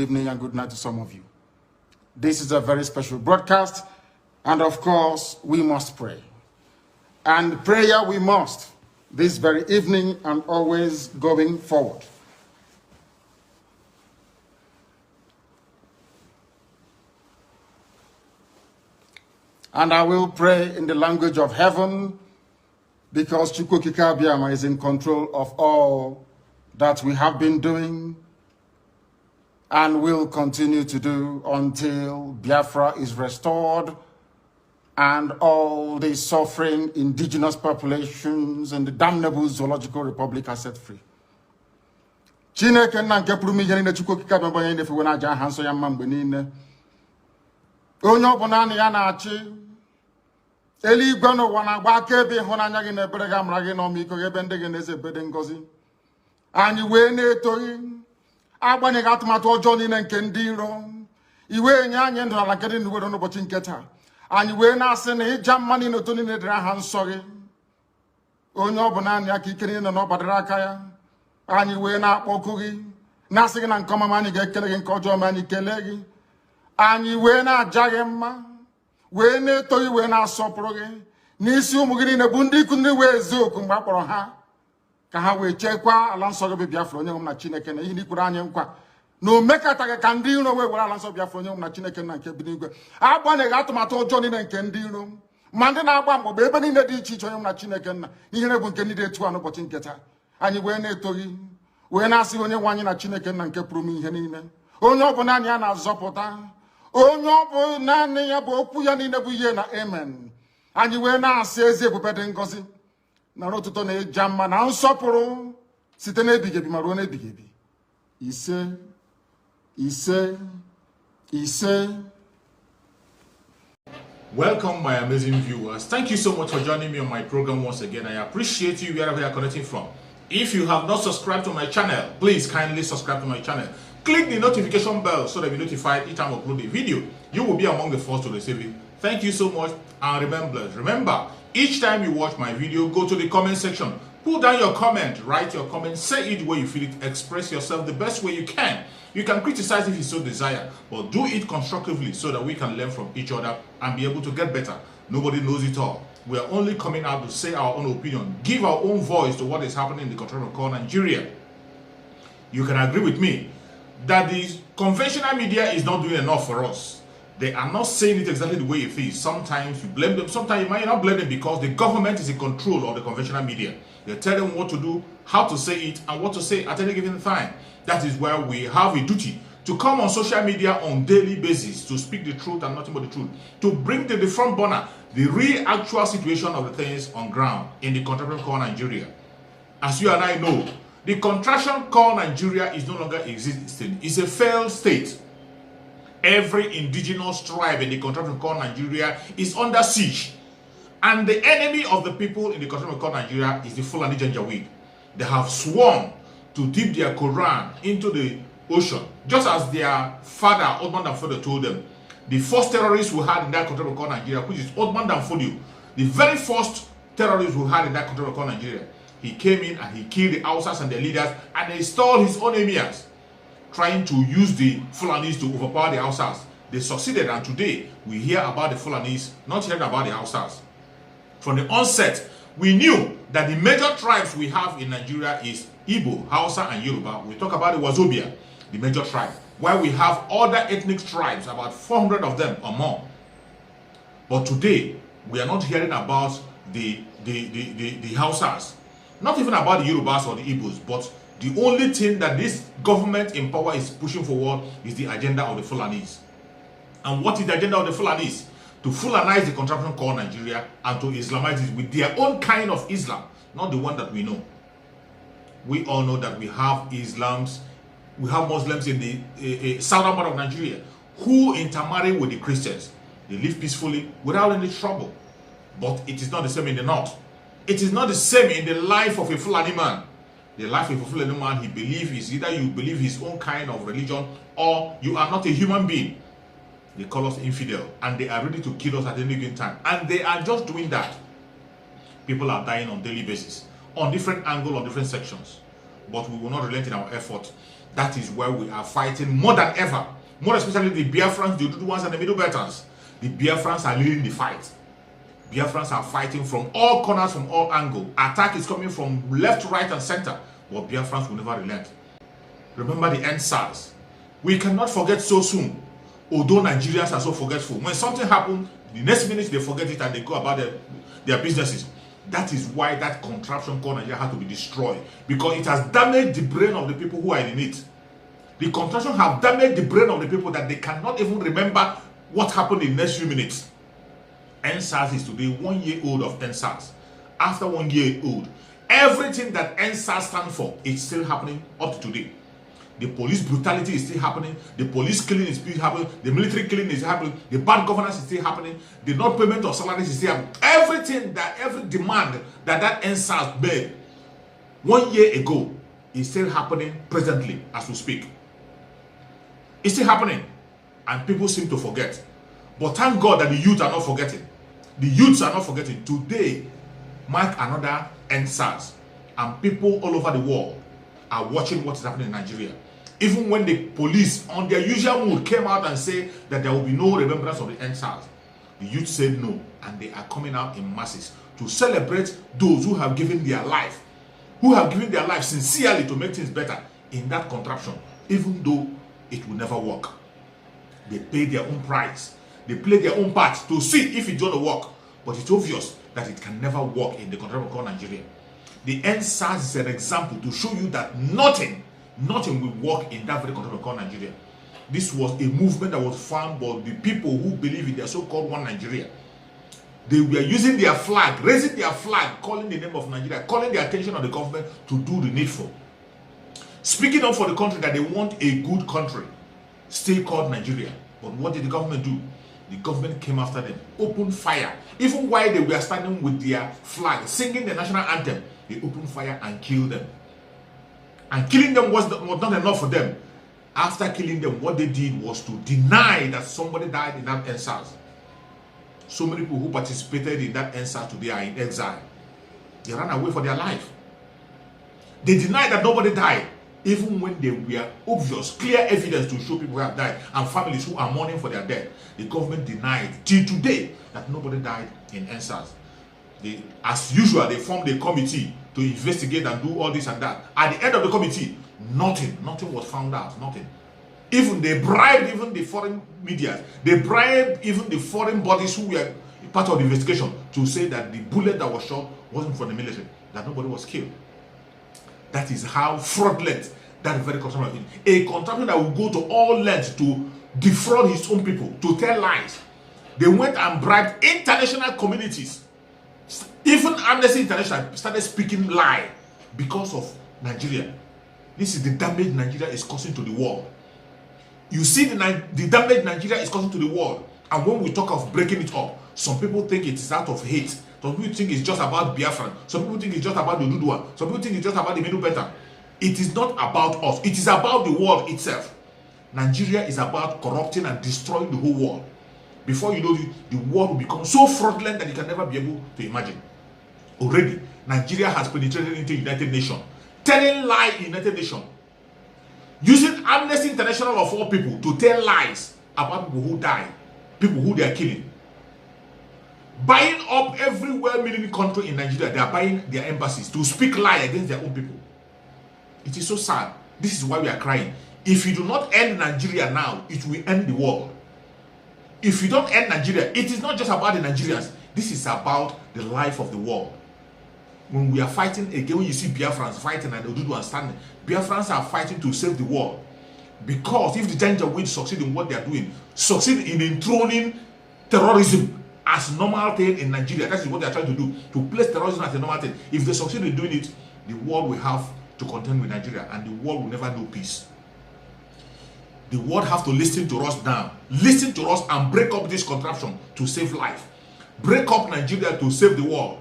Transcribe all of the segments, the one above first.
evening and good night to some of you. This is a very special broadcast, and of course, we must pray. And prayer we must, this very evening and always going forward. And I will pray in the language of heaven, because Chukwukika is in control of all that we have been doing and will continue to do until Biafra is restored and all the suffering indigenous populations in the damnable zoological republic are set free. Chineke na nke pụrụ ihe niile Chukwukika bịa banye ndefe na aja aha nsọ ya mma mgbe niile. Onye ọbụla na ya na-achị eluigwe n'ụwa na-agba akaebe ịhụnanya gị na ebere gị amara gị n'ọmịiko gị ebe ndị gị na-eze ebede ngọzi. Anyị wee na-etoghị agbanyeghị atụmatụ ọjọọ niile nke ndị iro. Iwe nye anyị ndụ ala nke dị n'uwere n'ụbọchị nke taa. Anyị wee na-asị na ịja mma niile otu niile dịrị aha nsọ gị. Onye ọbụla anyị aka ike niile na ọ gbadara aka ya. Anyị wee na-akpọku gị na-asị gị na nke ọma anyị ga-ekele gị nke ọjọọ ma anyị kelee gị. Anyị wee na-aja gị mma, wee na-eto gị, wee na-asọpụrụ gị n'isi ụmụ gị niile bụ ndị ikwu ndị wee eziokwu mgbe a kpọrọ ha ka ha wee chekwaa ala nsọ gị bụ Biafra onye nwe na Chineke na ihe n'ikwuru anyị nkwa na o mekataghị ka ndị iro wee were ala nsọ Biafra onye nwe na Chineke na nke bi n'igwe. Agbanyeghị atụmatụ ọjọọ niile nke ndị iro ma ndị na-agba mgbọgba ebe niile dị iche iche onye nwe na Chineke nna ihere bụ nke ndị dị etu a n'ụbọchị nke taa. Anyị wee na-eto gị, wee na-asị onye nwe anyị na Chineke nna nke pụrụ m ihe niile. Onye ọbụla anyị a na-azọpụta, onye ọ bụ naanị ya bụ okwu ya niile bụ ihe na amen. Anyị wee na-asị ezi ebube dị ngọzi na ọtụtụ na ịja mma na nsọpụrụ site n'ebighị ebi ma ruo n'ebighị ebi. Ise ise ise. Welcome, my amazing viewers. Thank you so much for joining me on my program once again. I appreciate you wherever you are connecting from. If you have not subscribed to my channel, please kindly subscribe to my channel. Click the notification bell so that you're notified each time I upload a video. You will be among the first to receive it. Thank you so much, and remember, each time you watch my video, go to the comment section, put down your comment, write your comment, say it the way you feel it, express yourself the best way you can. You can criticize if you so desire, but do it constructively so that we can learn from each other and be able to get better. Nobody knows it all. We are only coming out to say our own opinion, give our own voice to what is happening in the country of Nigeria. You can agree with me that the conventional media is not doing enough for us. They are not saying it exactly the way it is. Sometimes you blame them, sometimes you might not blame them because the government is in control of the conventional media. They tell them what to do, how to say it, and what to say at any given time. That is why we have a duty to come on social media on daily basis to speak the truth and nothing but the truth, to bring to the front burner the real actual situation of the things on ground in the contraction called Nigeria. As you and I know, the contraction called Nigeria is no longer existing. It's a failed state. Every indigenous tribe in the contraction called Nigeria is under siege. And the enemy of the people in the contraction called Nigeria is the Fulani Janjaweed. They have sworn to dip their Quran into the ocean, just as their father, Othman Dan Fodio, told them. The first terrorist we had in that contraction called Nigeria, which is Othman Dan Fodio, the very first terrorist we had in that contraction called Nigeria, he came in and he killed the Hausas and their leaders and installed his own emirs, trying to use the Fulanis to overpower the Hausas. They succeeded, and today we hear about the Fulanis, not hearing about the Hausas. From the onset, we knew that the major tribes we have in Nigeria is Igbo, Hausa, and Yoruba. We talk about the Wazobia, the major tribe, while we have other ethnic tribes, about 400 of them or more. But today, we are not hearing about the Hausas, not even about the Yorubas or the Igbos, but the only thing that this government in power is pushing forward is the agenda of the Fulanis. And what is the agenda of the Fulanis? To Fulanize the contraction called Nigeria and to Islamize it with their own kind of Islam, not the one that we know. We all know that we have Muslims in the southern part of Nigeria who intermarry with the Christians. They live peacefully without any trouble. But it is not the same in the north. It is not the same in the life of a Fulani man. The life of a Fulani man, he believes, is either you believe his own kind of religion or you are not a human being. They call us infidel, and they are ready to kill us at any given time. And they are just doing that. People are dying on a daily basis, on different angles, on different sections. But we will not relent in our effort That is where we are fighting more than ever. More especially the Biafrans, the Oduduwans, and the Middle Belters. The Biafrans are leading the fight. Biafrans are fighting from all corners, from all angles. Attack is coming from left, right, and center. But Biafrans will never relent. Remember the NSAS. We cannot forget so soon. Although Nigerians are so forgetful. When something happens, the next minute they forget it and they go about their businesses. That is why that contraption called Nigeria had to be destroyed. Because it has damaged the brain of the people who are in it. The contraption have damaged the brain of the people that they cannot even remember what happened in the next few minutes. NSAS is today 1 year old of NSAS. After 1 year old, everything that NSAS stands for is still happening up to today. The police brutality is still happening. The police killing is still happening. The military killing is happening. The bad governance is still happening. The non payment of salaries is still happening. Everything that, every demand that NSAS made 1 year ago is still happening presently as we speak. It's still happening. And people seem to forget. But thank God that the youth are not forgetting. The youths are not forgetting. Today mark another NSAS. And people all over the world are watching what is happening in Nigeria. Even when the police, on their usual mood, came out and said that there will be no remembrance of the NSAS, the youth said no, and they are coming out in masses to celebrate those who have given their life, sincerely to make things better in that contraption, even though it will never work. They pay their own price. They play their own part to see if it's going to work. But it's obvious that it can never work in the contraption called Nigeria. The NSAS is an example to show you that nothing will work in that very contraption called Nigeria. This was a movement that was found by the people who believe in their so-called one Nigeria. They were using their flag, raising their flag, calling the name of Nigeria, calling the attention of the government to do the needful. Speaking up for the country that they want a good country, still called Nigeria. But what did the government do? The government came after them, opened fire. Even while they were standing with their flag, singing the national anthem, they opened fire and killed them. And killing them was not enough for them. After killing them, what they did was to deny that somebody died in that NSAS. So many people who participated in that NSAS today are in exile. They ran away for their life. They denied that nobody died, even when there were obvious, clear evidence to show people who have died and families who are mourning for their death. The government denied till today that nobody died in NSAS. As usual, they formed a committee to investigate and do all this and that. At the end of the committee, nothing was found out, nothing. Even they bribed even the foreign media, they bribed even the foreign bodies who were part of the investigation to say that the bullet that was shot wasn't from the military, that nobody was killed. That is how fraudulent that very contraption is. A contraption that will go to all lengths to defraud his own people, to tell lies. They went and bribed international communities. Even Amnesty International started speaking lie because of Nigeria. This is the damage Nigeria is causing to the world. You see the damage Nigeria is causing to the world. And when we talk of breaking it up, some people think it is out of hate. Some people think it's just about Biafran. Some people think it's just about the Oduduwa. Some people think it's just about the Middle Belt. It is not about us. It is about the world itself. Nigeria is about corrupting and destroying the whole world. Before you know it, the world will become so fraudulent that you can never be able to imagine. Already, Nigeria has penetrated into United Nations, telling lies in United Nations, using Amnesty International of all people to tell lies about people who die, people who they are killing. Buying up every well-meaning country in Nigeria, they are buying their embassies to speak lie against their own people. It is so sad. This is why we are crying. If you do not end Nigeria now, it will end the world. If you don't end Nigeria, it is not just about the Nigerians. This is about the life of the world. When we are fighting again, when you see Biafrans fighting and Oduduwa standing, Biafrans are fighting to save the world. Because if the Janjaweed succeed in what they are doing, succeed in enthroning terrorism as normal thing in Nigeria, that is what they are trying to do, to place terrorism as a normal thing. If they succeed in doing it, the world will have to contend with Nigeria and the world will never know peace. The world have to listen to us now. Listen to us and break up this contraption to save life. Break up Nigeria to save the world.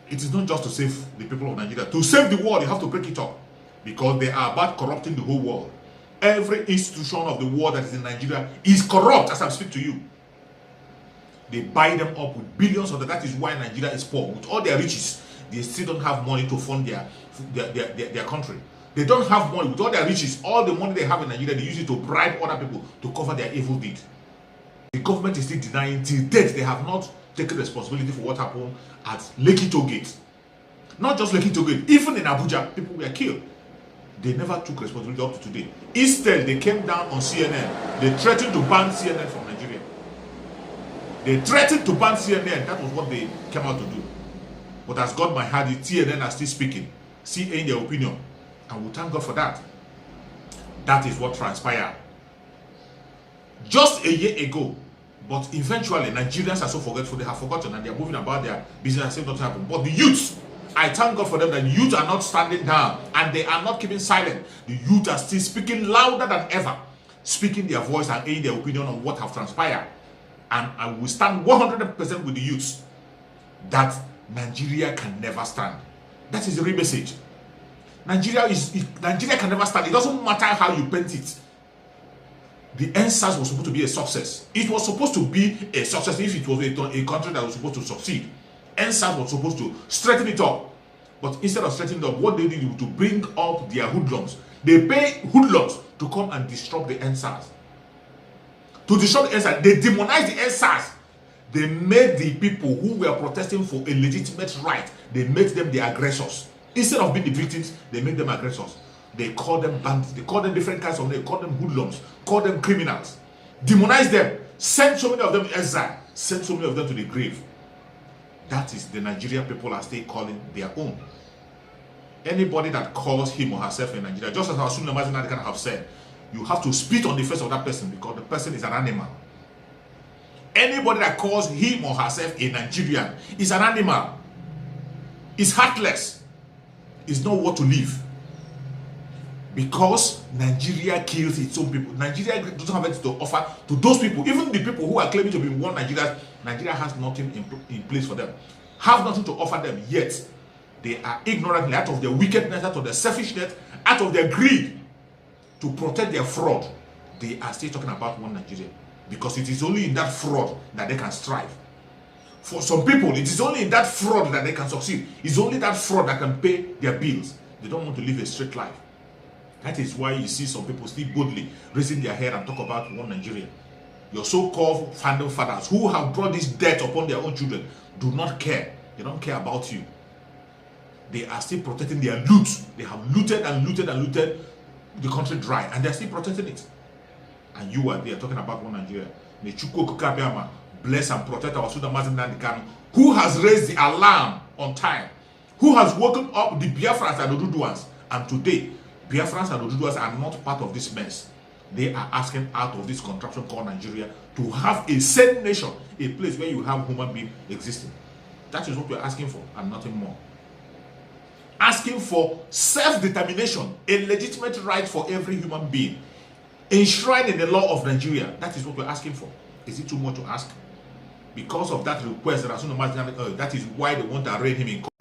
It is not just to save the people of Nigeria. To save the world, you have to break it up. Because they are about corrupting the whole world. Every institution of the world that is in Nigeria is corrupt as I speak to you. They buy them up with billions of dollars. That is why Nigeria is poor. With all their riches, they still don't have money to fund their country. They don't have money. With all their riches, all the money they have in Nigeria, they use it to bribe other people to cover their evil deed. The government is still denying till date. They have not taken responsibility for what happened at Lekki Toll Gate. Not just Lekki Toll Gate, even in Abuja, people were killed. They never took responsibility up to today. Instead, they came down on CNN. They threatened to ban CNN from Nigeria. They threatened to ban CNN. That was what they came out to do. But as God might have it, CNN are still speaking, saying their opinion. And we thank God for that. That is what transpired. Just a year ago, but eventually Nigerians are so forgetful, they have forgotten and they are moving about their business as if nothing happened. But the youth, I thank God for them that the youth are not standing down and they are not keeping silent. The youth are still speaking louder than ever, speaking their voice and adding their opinion on what have transpired. And I will stand 100% with the youths that Nigeria can never stand. That is the real message. Nigeria can never stand. It doesn't matter how you paint it. The NSAS was supposed to be a success. It was supposed to be a success if it was a country that was supposed to succeed. NSAS was supposed to straighten it up. But instead of straightening it up, what they did was to bring up their hoodlums. They pay hoodlums to come and disrupt the NSAS. To disrupt the NSAS, they demonized the NSAS. They made the people who were protesting for a legitimate right, they made them the aggressors. Instead of being the victims, they made them aggressors. They call them bandits, they call them different kinds of names, call them hoodlums, call them criminals, demonize them, send so many of them to exile, send so many of them to the grave. That is the Nigerian people are still calling their own. Anybody that calls him or herself in Nigeria, just as our Nnamdi Kanu have said, you have to spit on the face of that person because the person is an animal. Anybody that calls him or herself a Nigerian is an animal, is heartless, is not what to live. Because Nigeria kills its own people. Nigeria doesn't have anything to offer to those people. Even the people who are claiming to be one Nigeria, Nigeria has nothing in place for them. Have nothing to offer them, yet they are ignorantly, out of their wickedness, out of their selfishness, out of their greed, to protect their fraud, they are still talking about one Nigeria. Because it is only in that fraud that they can strive. For some people, it is only in that fraud that they can succeed. It's only that fraud that can pay their bills. They don't want to live a straight life. That is why you see some people still boldly raising their head and talk about one Nigeria. Your so-called founding fathers who have brought this debt upon their own children do not care. They don't care about you. They are still protecting their loot. They have looted and looted and looted the country dry, and they're still protecting it. And you are there talking about one Nigeria. May Chukwu Okike bless and protect our Nnamdi Kanu, who has raised the alarm on time, who has woken up the Biafrans and the Oduduwans, and today Biafrans and Oduduwas are not part of this mess. They are asking out of this contraption called Nigeria to have a sane nation, a place where you have human beings existing. That is what we're asking for, and nothing more. Asking for self-determination, a legitimate right for every human being, enshrined in the law of Nigeria. That is what we're asking for. Is it too much to ask? Because of that request, that is why they want to arraign him in court.